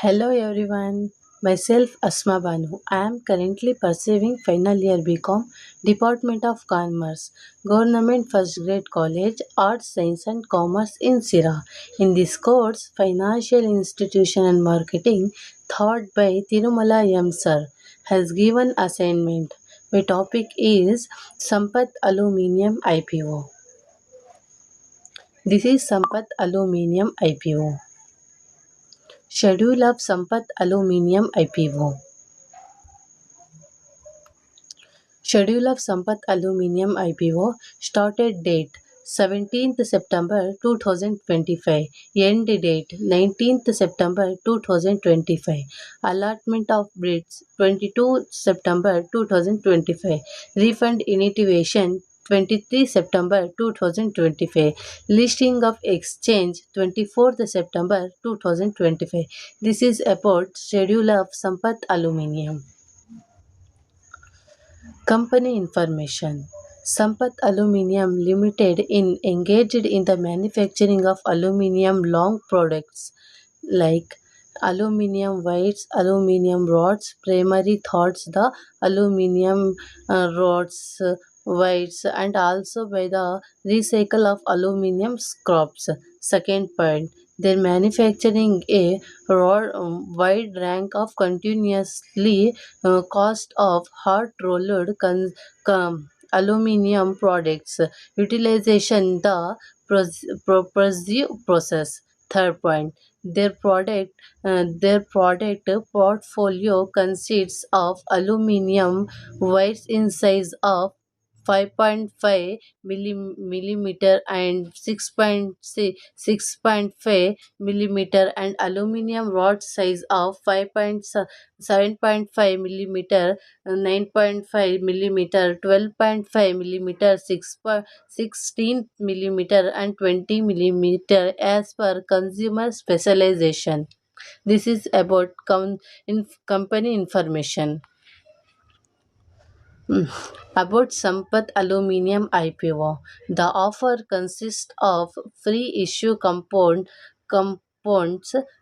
Hello everyone, myself Asma Banu. I am currently pursuing final year BCom, Department of Commerce, Government First Grade College, Arts, Science and Commerce in Sira. In this course, Financial Institution and Marketing, taught by Tirumala M. Sir, has given assignment. My topic is Sampath Aluminium IPO. This is Sampath Aluminium IPO. Schedule of Sampath Aluminium IPO. Schedule of Sampath Aluminium IPO. Started date 17th September 2025. End date 19th September 2025. Allotment of bids 22 September 2025. Refund initiation 23 September 2025. Listing of exchange 24th September 2025. This is about schedule of Sampath Aluminium. Company information. Sampath Aluminium Limited in engaged in the manufacturing of aluminium long products like aluminium wires, aluminium rods, primary thoughts, the aluminium rods, wires, and also by the recycle of aluminium scraps. Second point, their manufacturing a wide rank of continuously cost of hot rolled aluminium products utilization the propulsive process. Third point, their product portfolio consists of aluminium wires in size of 5.5 millimeter and 6.5 millimeter, and aluminium rod size of 7.5 millimeter, 9.5 millimeter, 12.5 millimeter, 16 millimeter, and 20 millimeter as per consumer specialization. This is about company information. About Sampath Aluminium IPO. The offer consists of free issue components.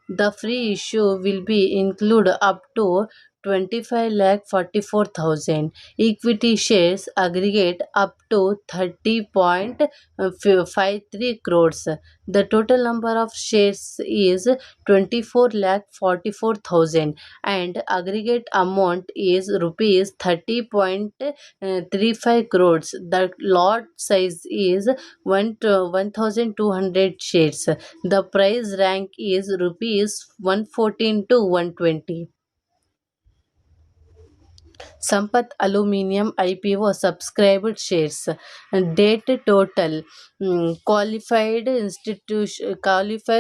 The free issue will be include up to 25 lakh 44,000 equity shares aggregate up to 30.53 crores. The total number of shares is 24 lakh 44,000 and aggregate amount is rupees 30.35 crores. The lot size is 1,200 shares. The price rank is rupees 114 to 120. Sampath Aluminium IPO subscribed shares. Date total. Qualified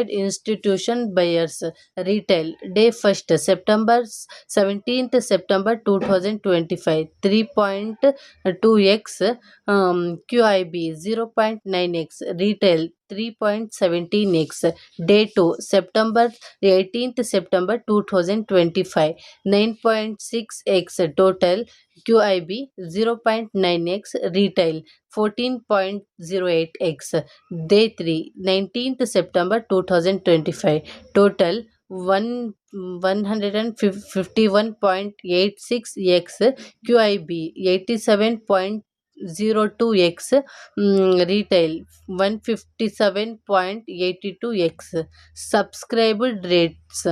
institution buyers. Retail. Day 1st September 17th September 2025. 3.2x QIB 0.9x. Retail 3.17x. Day 2 September 18th September 2025. 9.6x total QIB 0.9x retail 14.08x. Day 3 19th September 2025 total 151.86x QIB 87.02x retail 157.82x. Subscribed rates.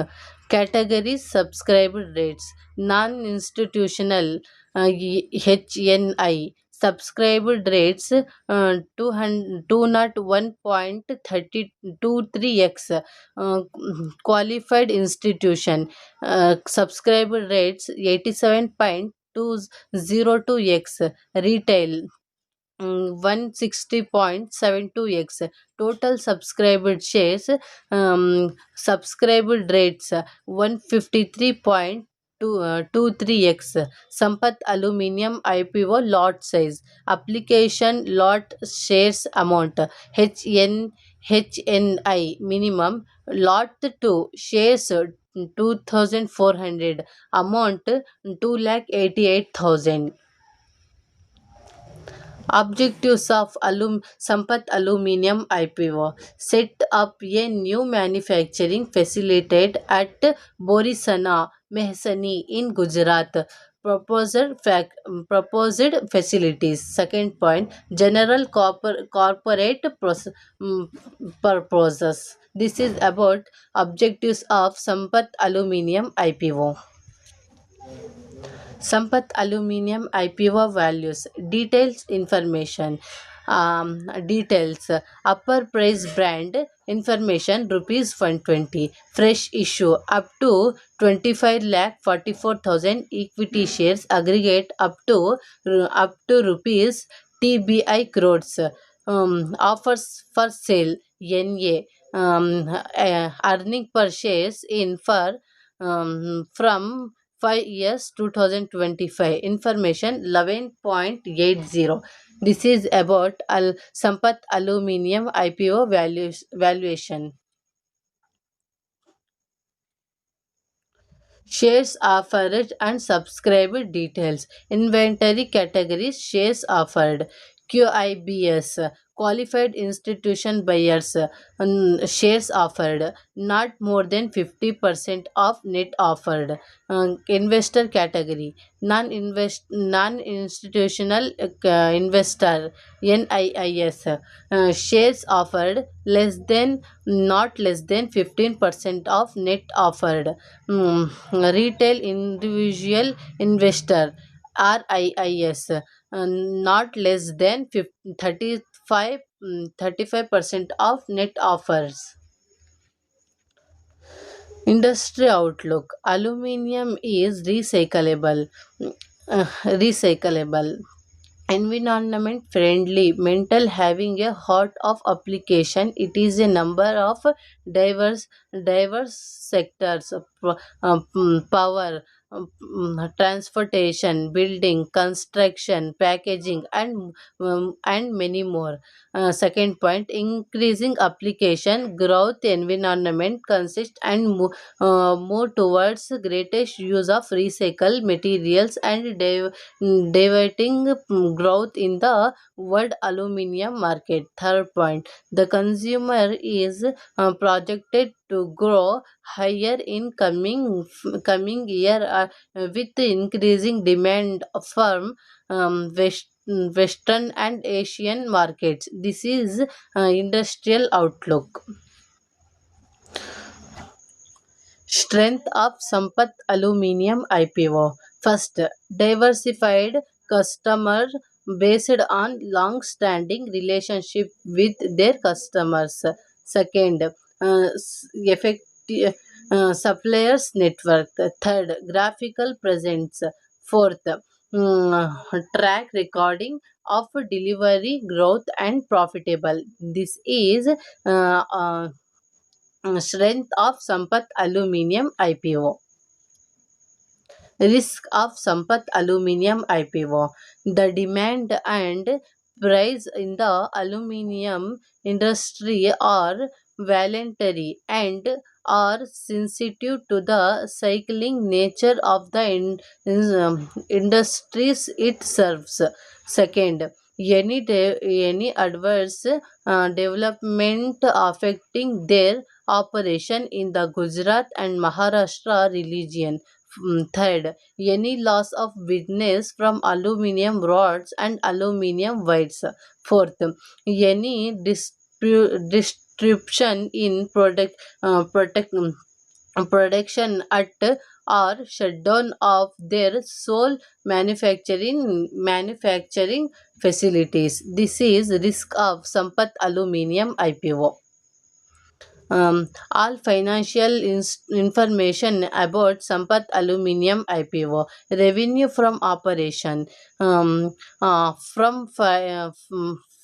Categories subscribed rates. Non-institutional HNI subscribed rates 201.3023x. Qualified institution subscribed rates 87.202x. Retail 160.72x. Total subscribed shares subscribed rates 153.23x. Sampath Aluminium IPO lot size. Application lot shares amount. HNI minimum. Lot 2 shares 2,400. Amount 2,88,000. Objectives of Sampath Aluminium IPO: set up a new manufacturing facility at Borisana, Mehsani in Gujarat. Proposed, proposed facilities. Second point, general corporate mm, purposes. This is about objectives of Sampath Aluminium IPO. Sampath Aluminium IPO values. Details information. Details. Upper price brand information rupees 120. Fresh issue up to 25 lakh 44,000 equity shares aggregate up to rupees TBI crores. Offers for sale NA. Earning per shares in for from 5 years 2025 information 11.80. This is about Sampath Aluminium IPO valuation. Shares offered and subscribed details. Inventory categories. Shares offered. QIBS. Qualified institution buyers. Shares offered. Not more than 50% of net offered. Investor category. Non-institutional investor. NIIS. Shares offered not less than 15% of net offered. Retail individual investor RIIS, not less than 35% of net offers. Industry outlook: Aluminium is recyclable, environment friendly, mental, having a heart of application. It is a number of diverse diverse sectors: power, transportation, building, construction, packaging, and many more. Second point, increasing application growth environment consist and move towards greatest use of recycled materials and diverting growth in the world aluminium market. Third point, the consumer is projected to grow higher in coming year with increasing demand from Western and Asian markets. This is industrial outlook. Strength of Sampath Aluminium IPO. First, diversified customer based on long-standing relationship with their customers. Second, effective suppliers network. Third, graphical presence. Fourth, track recording of delivery growth and profitable. This is strength of Sampath Aluminium IPO. Risk of Sampath Aluminium IPO. The demand and price in the aluminium industry are voluntary and are sensitive to the cycling nature of the industries it serves. Second, any adverse development affecting their operation in the Gujarat and Maharashtra region. Third, any loss of business from aluminium rods and aluminium wires. Fourth, any disruption in production at or shutdown of their sole manufacturing facilities. This is risk of Sampath Aluminium IPO. All financial information about Sampath Aluminium IPO. Revenue from operation from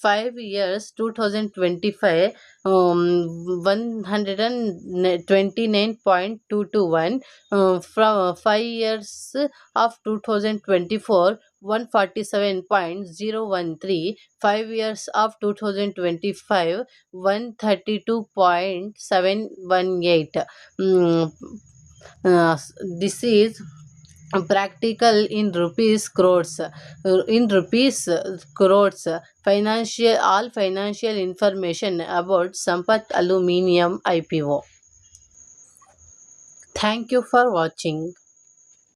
5 years 2025 129.221, from 5 years of 2024 147.013, 5 years of 2025 132.718. Mm, this is practical in rupees crores, financial all financial information about Sampath Aluminium IPO. Thank you for watching.